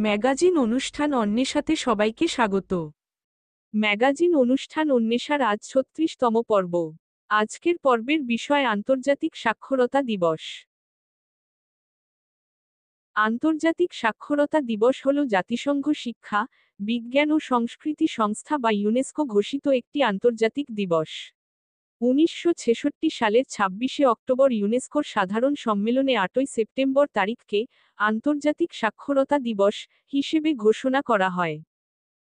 Magazine অনুষ্ঠান অন্বেষাতে সবাইকে স্বাগত। ম্যাগাজিন অনুষ্ঠান অন্বেষার আজ ৩৬তম পর্ব। আজকের পর্বের বিষয় আন্তর্জাতিক সাক্ষরতা দিবস। আন্তর্জাতিক সাক্ষরতা দিবস হল জাতিসংঘ শিক্ষা, বিজ্ঞান ও সংস্কৃতি সংস্থা বা ইউনেস্কো ঘোষিত একটি আন্তর্জাতিক দিবস। ১৯৬৬ সালের ২৬শে অক্টোবর ইউনেস্কোর সাধারণ সম্মেলনে ৮ই সেপ্টেম্বর তারিখকে আন্তর্জাতিক সাক্ষরতা দিবস হিসেবে ঘোষণা করা হয়।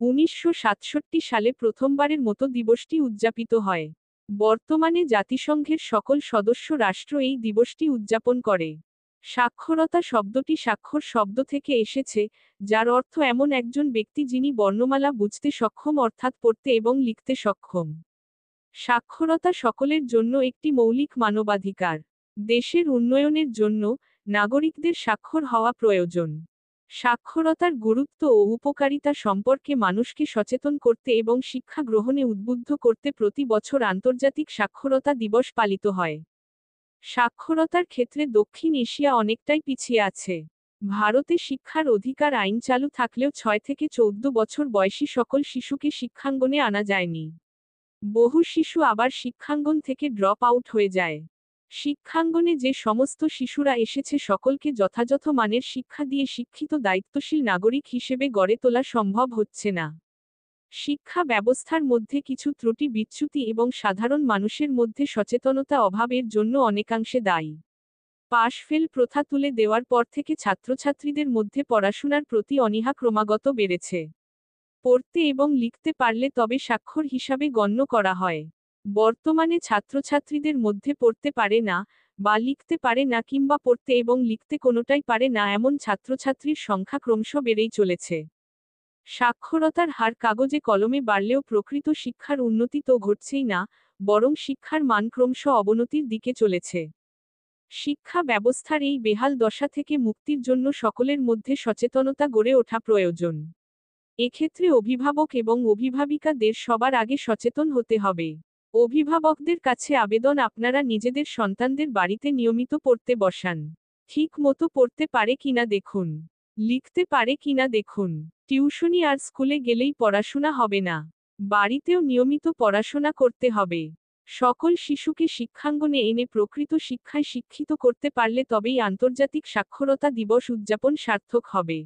১৯৬৭ সালে প্রথমবারের মতো দিবসটি উদযাপিত হয়। বর্তমানে জাতিসংঘের সকল সদস্য রাষ্ট্র এই দিবসটি উদযাপন করে। সাক্ষরতা শব্দটি স্বাক্ষর শব্দ থেকে এসেছে, যার অর্থ এমন একজন ব্যক্তি যিনি বর্ণমালা বুঝতে সক্ষম অর্থাৎ পড়তে এবং লিখতে সক্ষম। সাক্ষরতা সকলের জন্য একটি মৌলিক মানবাধিকার। দেশের উন্নয়নের জন্য নাগরিকদের সাক্ষর হওয়া প্রয়োজন। সাক্ষরতার গুরুত্ব ও উপকারিতা সম্পর্কে মানুষকে সচেতন করতে এবং শিক্ষা গ্রহণে উদ্বুদ্ধ করতে প্রতি বছর আন্তর্জাতিক সাক্ষরতা দিবস পালিত হয়। সাক্ষরতার ক্ষেত্রে দক্ষিণ এশিয়া অনেকটাই পিছিয়ে আছে। ভারতে শিক্ষার অধিকার আইন চালু থাকলেও ৬ থেকে ১৪ বছর বয়সী সকল শিশুকে শিক্ষাঙ্গনে আনা যায়নি। বহু শিশু আবার শিক্ষাঙ্গন থেকে ড্রপ আউট হয়ে যায়। শিক্ষাঙ্গনে যে সমস্ত শিশুরা এসেছে সকলকে যথাযথ মানের শিক্ষা দিয়ে শিক্ষিত দায়িত্বশীল নাগরিক হিসেবে গড়ে তোলা সম্ভব হচ্ছে না। শিক্ষা ব্যবস্থার মধ্যে কিছু ত্রুটি বিচ্যুতি এবং সাধারণ মানুষের মধ্যে সচেতনতা অভাবের জন্য অনেকাংশে দায়ী। পাশ ফেল প্রথা তুলে দেওয়ার পর থেকে ছাত্রছাত্রীদের মধ্যে পড়াশোনার প্রতি অনীহা ক্রমাগত বেড়েছে। পড়তে এবং লিখতে পারলে তবে স্বাক্ষর হিসাবে গণ্য করা হয়। বর্তমানে ছাত্রছাত্রীদের মধ্যে পড়তে পারে না, বা লিখতে পারে না কিংবা পড়তে এবং লিখতে কোনোটাই পারে না এমন ছাত্রছাত্রীর সংখ্যা ক্রমশ বেড়েই চলেছে। সাক্ষরতার হার কাগজে কলমে বাড়লেও প্রকৃত শিক্ষার উন্নতি তো ঘটছেই না, বরং শিক্ষার মান ক্রমশ অবনতির দিকে চলেছে। শিক্ষা ব্যবস্থার এই বেহাল দশা থেকে মুক্তির জন্য সকলের মধ্যে সচেতনতা গড়ে ওঠা প্রয়োজন। এক্ষেত্রে অভিভাবক এবং অভিভাবিকাদের সবার আগে সচেতন হতে হবে। অভিভাবকদের কাছে আবেদন, আপনারা নিজেদের সন্তানদের বাড়িতে নিয়মিত পড়তে বসান। ঠিক মতো পড়তে পারে কিনা দেখুন, লিখতে পারে কিনা দেখুন। টিউশনি আর স্কুলে গেলেই পড়াশোনা হবে না, বাড়িতেও নিয়মিত পড়াশোনা করতে হবে। সকল শিশুকে শিক্ষাঙ্গনে এনে প্রকৃত শিক্ষায় শিক্ষিত করতে পারলে তবেই আন্তর্জাতিক সাক্ষরতা দিবস উদযাপন সার্থক হবে।